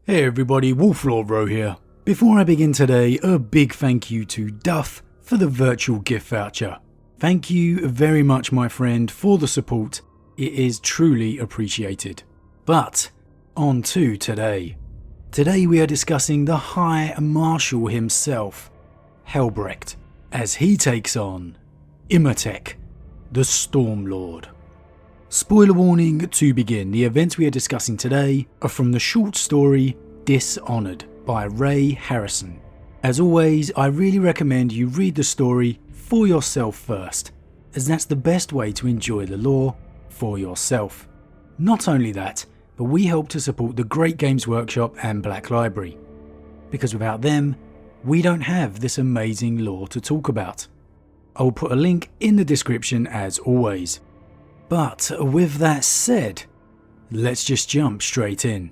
Hey everybody, Wolf Lord Rho here. Before I begin today, a big thank you to Duff for the virtual gift voucher. Thank you very much, my friend, for the support. It is truly appreciated. But, on to today. Today we are discussing the High Marshal himself, Helbrecht, as he takes on Imotekh the Stormlord. Spoiler warning to begin, the events we are discussing today are from the short story Dishonored by Ray Harrison. As always, I really recommend you read the story for yourself first, as that's the best way to enjoy the lore for yourself. Not only that, but we help to support the great Games Workshop and Black Library, because without them, we don't have this amazing lore to talk about. I'll put a link in the description as always. But with that said, let's just jump straight in.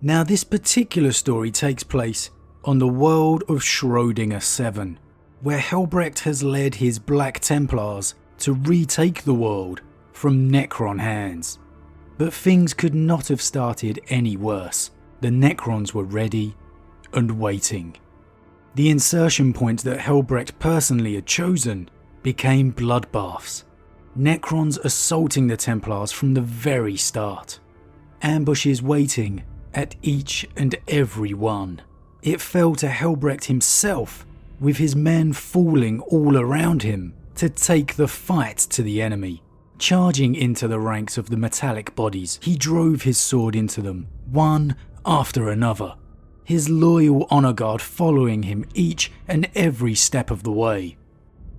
Now this particular story takes place on the world of Schrödinger 7, where Helbrecht has led his Black Templars to retake the world from Necron hands. But things could not have started any worse. The Necrons were ready and waiting. The insertion point that Helbrecht personally had chosen became bloodbaths. Necrons assaulting the Templars from the very start. Ambushes waiting at each and every one. It fell to Helbrecht himself, with his men falling all around him, to take the fight to the enemy. Charging into the ranks of the metallic bodies, he drove his sword into them, one after another. His loyal honor guard following him each and every step of the way.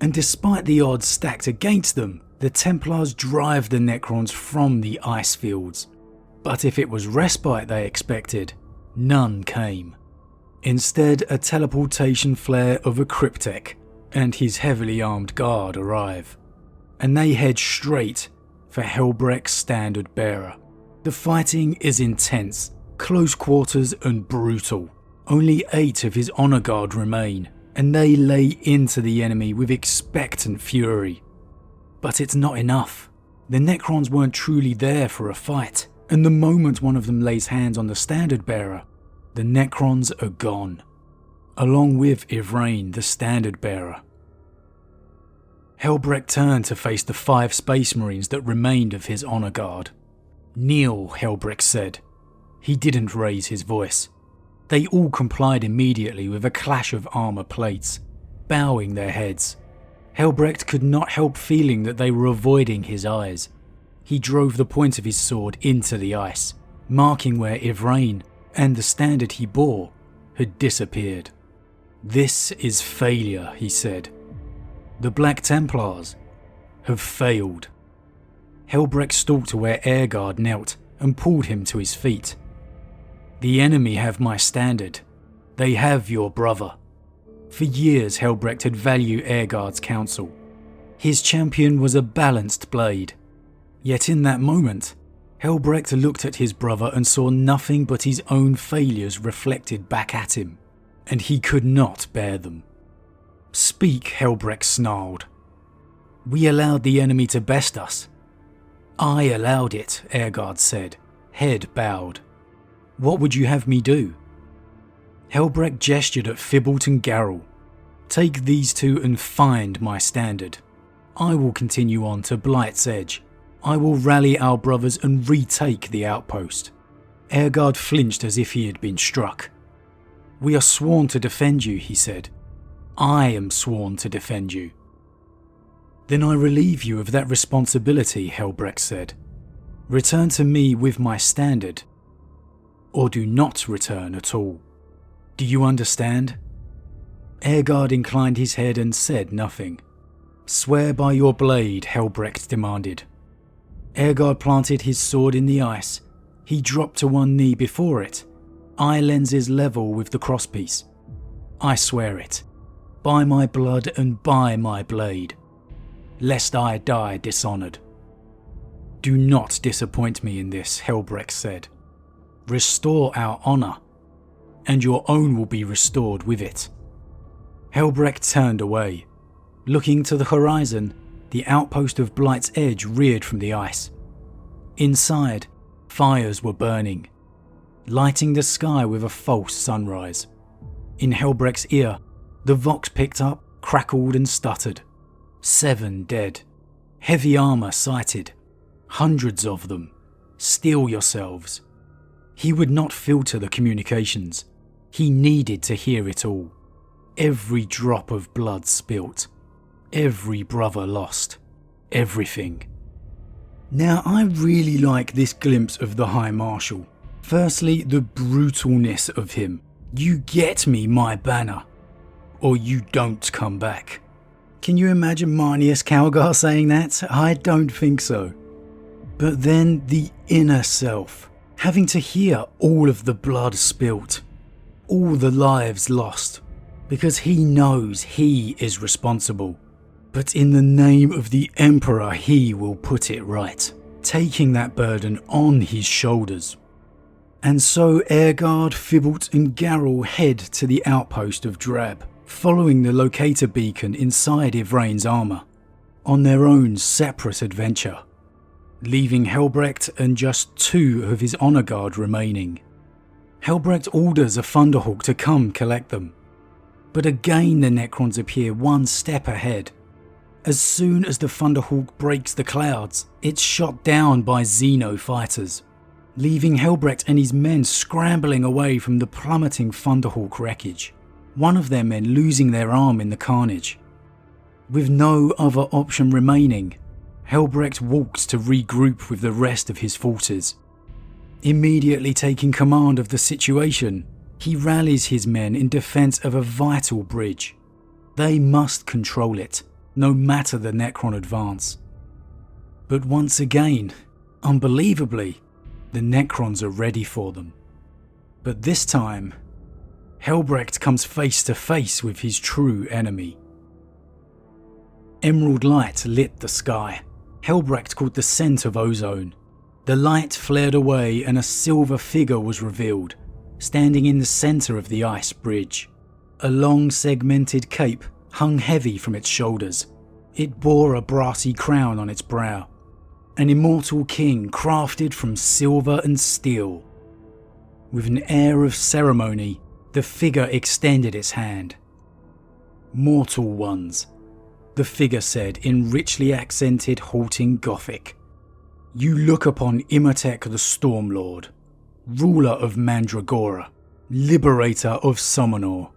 And despite the odds stacked against them, the Templars drive the Necrons from the ice fields. But if it was respite they expected, none came. Instead, a teleportation flare of a Cryptek and his heavily armed guard arrive, and they head straight for Helbrecht's standard bearer. The fighting is intense, close quarters and brutal. Only 8 of his honor guard remain, and they lay into the enemy with expectant fury. But it's not enough. The Necrons weren't truly there for a fight, and the moment one of them lays hands on the standard bearer, the Necrons are gone, along with Ivrain, the standard bearer. Helbrecht turned to face the 5 space marines that remained of his honor guard. "Kneel," Helbrecht said. He didn't raise his voice. They all complied immediately with a clash of armor plates, bowing their heads. Helbrecht could not help feeling that they were avoiding his eyes. He drove the point of his sword into the ice, marking where Ivrain and the standard he bore had disappeared. "This is failure," he said. "The Black Templars have failed." Helbrecht stalked to where Airguard knelt and pulled him to his feet. "The enemy have my standard. They have your brother." For years Helbrecht had valued Airguard's counsel. His champion was a balanced blade. Yet in that moment, Helbrecht looked at his brother and saw nothing but his own failures reflected back at him, and he could not bear them. "Speak," Helbrecht snarled. "We allowed the enemy to best us." "I allowed it," Airguard said, head bowed. "What would you have me do?" Helbrecht gestured at Thibault and Garrel. "Take these 2 and find my standard. I will continue on to Blight's Edge. I will rally our brothers and retake the outpost." Airguard flinched as if he had been struck. "We are sworn to defend you," he said. "I am sworn to defend you." "Then I relieve you of that responsibility," Helbrecht said. "Return to me with my standard, or do not return at all. Do you understand?" Airguard inclined his head and said nothing. "Swear by your blade," Helbrecht demanded. Airguard planted his sword in the ice. He dropped to one knee before it, eye lenses level with the crosspiece. "I swear it, by my blood and by my blade, lest I die dishonored." "Do not disappoint me in this," Helbrecht said. "Restore our honor, and your own will be restored with it." Helbrecht turned away. Looking to the horizon, the outpost of Blight's Edge reared from the ice. Inside, fires were burning. lighting the sky with a false sunrise. In Helbrecht's ear, the vox picked up, crackled and stuttered. 7 dead. Heavy armour sighted. Hundreds of them. Steel yourselves. He would not filter the communications. He needed to hear it all. Every drop of blood spilt. Every brother lost. Everything. Now, I really like this glimpse of the High Marshal. Firstly, the brutalness of him. You get me my banner, or you don't come back. Can you imagine Marneus Calgar saying that? I don't think so. But then the inner self, having to hear all of the blood spilt, all the lives lost, because he knows he is responsible. But in the name of the Emperor, he will put it right, taking that burden on his shoulders. And so Airguard, Fibalt and Garrel head to the outpost of Drab, following the locator beacon inside Ivrain's armour, on their own separate adventure, leaving Helbrecht and just 2 of his honour guard remaining. Helbrecht orders a Thunderhawk to come collect them, but again the Necrons appear one step ahead. As soon as the Thunderhawk breaks the clouds, it's shot down by Xeno fighters, leaving Helbrecht and his men scrambling away from the plummeting Thunderhawk wreckage, one of their men losing their arm in the carnage. With no other option remaining, Helbrecht walks to regroup with the rest of his forces. Immediately taking command of the situation, he rallies his men in defense of a vital bridge. They must control it, no matter the Necron advance. But once again, unbelievably, the Necrons are ready for them. But this time, Helbrecht comes face to face with his true enemy. Emerald light lit the sky. Helbrecht caught the scent of ozone. The light flared away and a silver figure was revealed, standing in the centre of the ice bridge. A long segmented cape hung heavy from its shoulders. It bore a brassy crown on its brow. An immortal king crafted from silver and steel. With an air of ceremony, the figure extended its hand. "Mortal ones," the figure said in richly accented halting Gothic. "You look upon Imotekh the Stormlord, ruler of Mandragora, liberator of Summonor,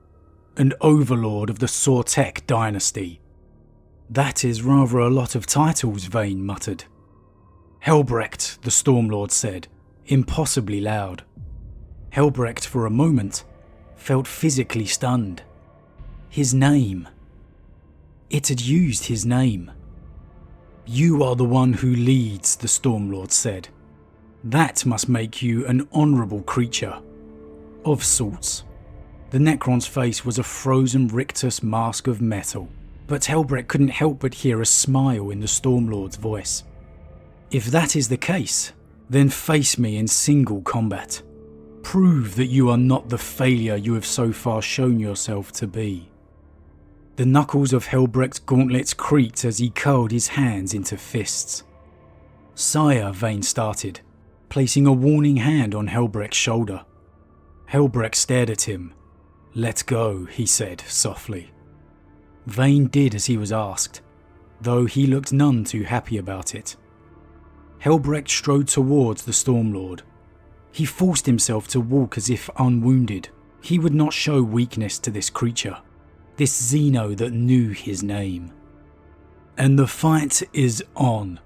and overlord of the Sortek dynasty." "That is rather a lot of titles," Vane muttered. "Helbrecht," the Stormlord said, impossibly loud. Helbrecht, for a moment, felt physically stunned. His name. It had used his name. "You are the one who leads," the Stormlord said. "That must make you an honourable creature. Of sorts." The Necron's face was a frozen rictus mask of metal, but Helbrecht couldn't help but hear a smile in the Stormlord's voice. "If that is the case, then face me in single combat. Prove that you are not the failure you have so far shown yourself to be." The knuckles of Helbrecht's gauntlets creaked as he curled his hands into fists. "Sire," Vane started, placing a warning hand on Helbrecht's shoulder. Helbrecht stared at him. "Let go," he said softly. Vane did as he was asked, though he looked none too happy about it. Helbrecht strode towards the Stormlord. He forced himself to walk as if unwounded. He would not show weakness to this creature, this Xeno that knew his name. And the fight is on.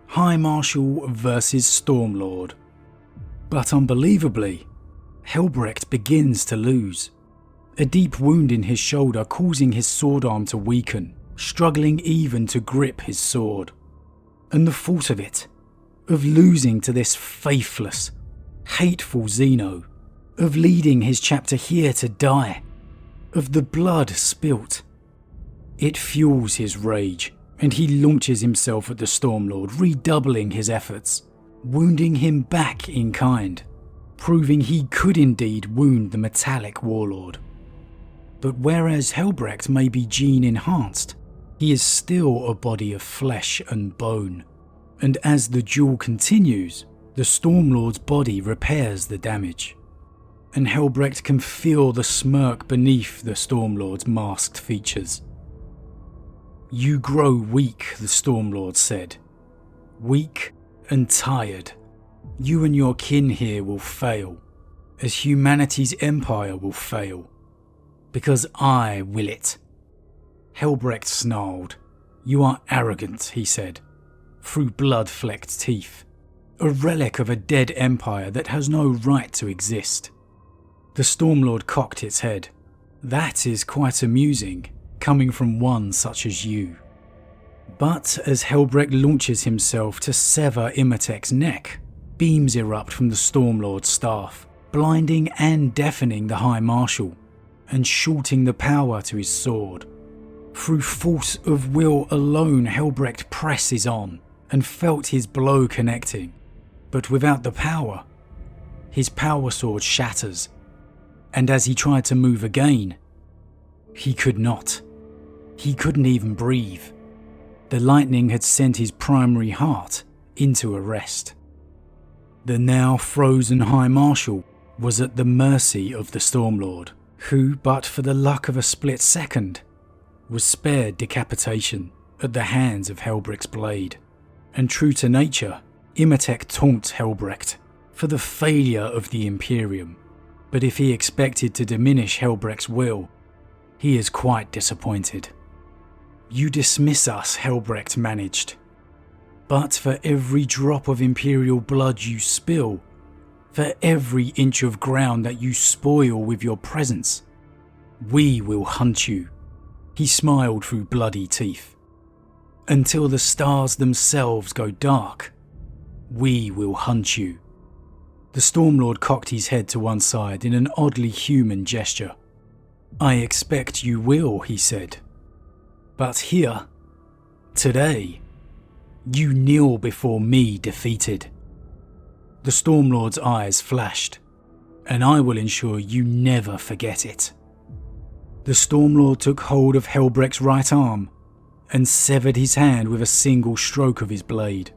High Marshal versus Stormlord. But unbelievably, Helbrecht begins to lose. A deep wound in his shoulder causing his sword arm to weaken, struggling even to grip his sword. And the thought of it, of losing to this faithless, hateful Xeno, of leading his chapter here to die, of the blood spilt. It fuels his rage, and he launches himself at the Stormlord, redoubling his efforts, wounding him back in kind, proving he could indeed wound the metallic warlord. But whereas Helbrecht may be gene-enhanced, he is still a body of flesh and bone, and as the duel continues, The Stormlord's body repairs the damage, and Helbrecht can feel the smirk beneath the Stormlord's masked features. "You grow weak," the Stormlord said. "Weak and tired. You and your kin here will fail, as humanity's empire will fail, because I will it." Helbrecht snarled. "You are arrogant," he said, through blood-flecked teeth. "A relic of a dead empire that has no right to exist." The Stormlord cocked its head. "That is quite amusing, coming from one such as you." But as Helbrecht launches himself to sever Imotech's neck, beams erupt from the Stormlord's staff, blinding and deafening the High Marshal, and shorting the power to his sword. Through force of will alone, Helbrecht presses on and felt his blow connecting, but without the power, his power sword shatters, and as he tried to move again, he could not. He couldn't even breathe. The lightning had sent his primary heart into arrest. The now frozen High Marshal was at the mercy of the Stormlord, who, but for the luck of a split second, was spared decapitation at the hands of Helbrecht's blade. And true to nature, Imotekh taunts Helbrecht for the failure of the Imperium, but if he expected to diminish Helbrecht's will, he is quite disappointed. "You dismiss us," Helbrecht managed. "But for every drop of Imperial blood you spill, for every inch of ground that you spoil with your presence, we will hunt you." He smiled through bloody teeth. "Until the stars themselves go dark, we will hunt you." The Stormlord cocked his head to one side in an oddly human gesture. "I expect you will," he said. "But here, today, you kneel before me defeated." The Stormlord's eyes flashed, "And I will ensure you never forget it." The Stormlord took hold of Helbrecht's right arm and severed his hand with a single stroke of his blade.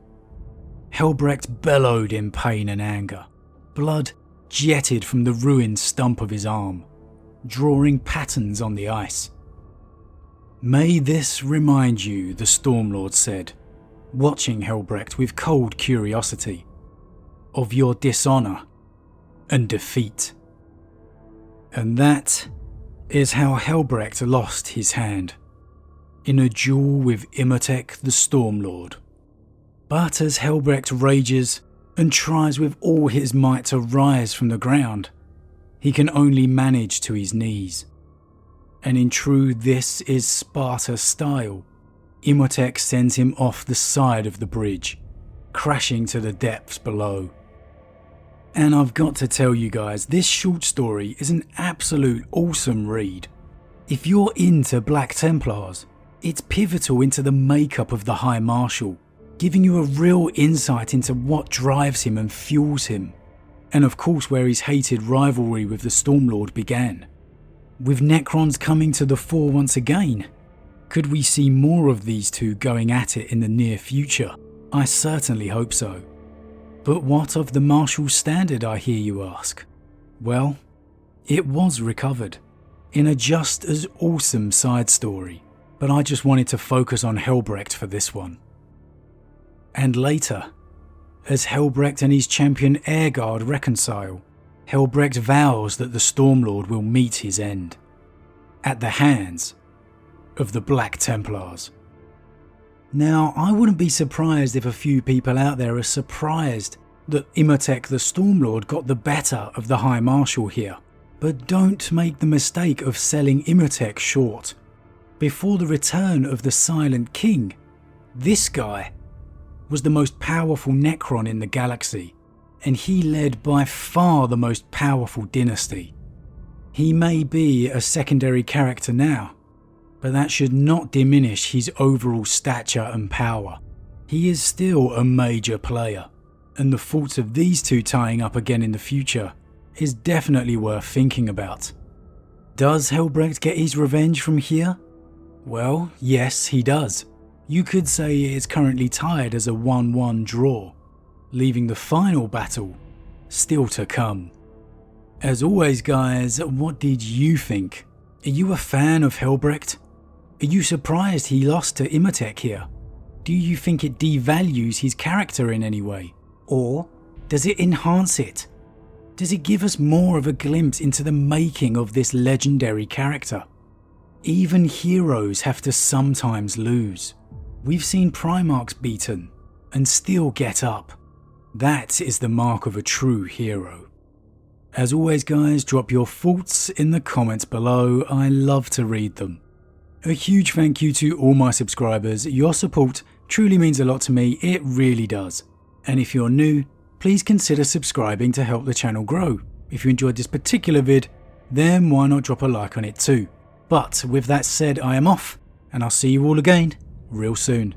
Helbrecht bellowed in pain and anger. Blood jetted from the ruined stump of his arm, drawing patterns on the ice. "May this remind you," the Stormlord said, watching Helbrecht with cold curiosity, "of your dishonour and defeat." And that is how Helbrecht lost his hand, in a duel with Imotekh the Stormlord. But as Helbrecht rages and tries with all his might to rise from the ground, he can only manage to his knees. And in true "this is Sparta" style, Imotekh sends him off the side of the bridge, crashing to the depths below. And I've got to tell you guys, this short story is an absolute awesome read. If you're into Black Templars, it's pivotal into the makeup of the High Marshal, giving you a real insight into what drives him and fuels him, and of course where his hated rivalry with the Stormlord began. With Necrons coming to the fore once again, could we see more of these two going at it in the near future? I certainly hope so. But what of the Marshal's standard, I hear you ask? Well, it was recovered in a just as awesome side story, but I just wanted to focus on Helbrecht for this one. And later, as Helbrecht and his champion Airguard reconcile, Helbrecht vows that the Stormlord will meet his end, at the hands of the Black Templars. Now, I wouldn't be surprised if a few people out there are surprised that Imotekh the Stormlord got the better of the High Marshal here, but don't make the mistake of selling Imotekh short. Before the return of the Silent King, this guy was the most powerful Necron in the galaxy, and he led by far the most powerful dynasty. He may be a secondary character now, but that should not diminish his overall stature and power. He is still a major player, and the thoughts of these two tying up again in the future is definitely worth thinking about. Does Helbrecht get his revenge from here? Well, yes, he does. You could say it is currently tied as a 1-1 draw. leaving the final battle still to come. As always guys, what did you think? Are you a fan of Helbrecht? Are you surprised he lost to Imotekh here? Do you think it devalues his character in any way? Or does it enhance it? Does it give us more of a glimpse into the making of this legendary character? Even heroes have to sometimes lose. We've seen Primarchs beaten and still get up. That is the mark of a true hero. As always guys, drop your thoughts in the comments below. I love to read them. A huge thank you to all my subscribers. Your support truly means a lot to me, it really does. And if you're new, please consider subscribing to help the channel grow. If you enjoyed this particular vid, then why not drop a like on it too. But with that said, I am off, and I'll see you all again real soon.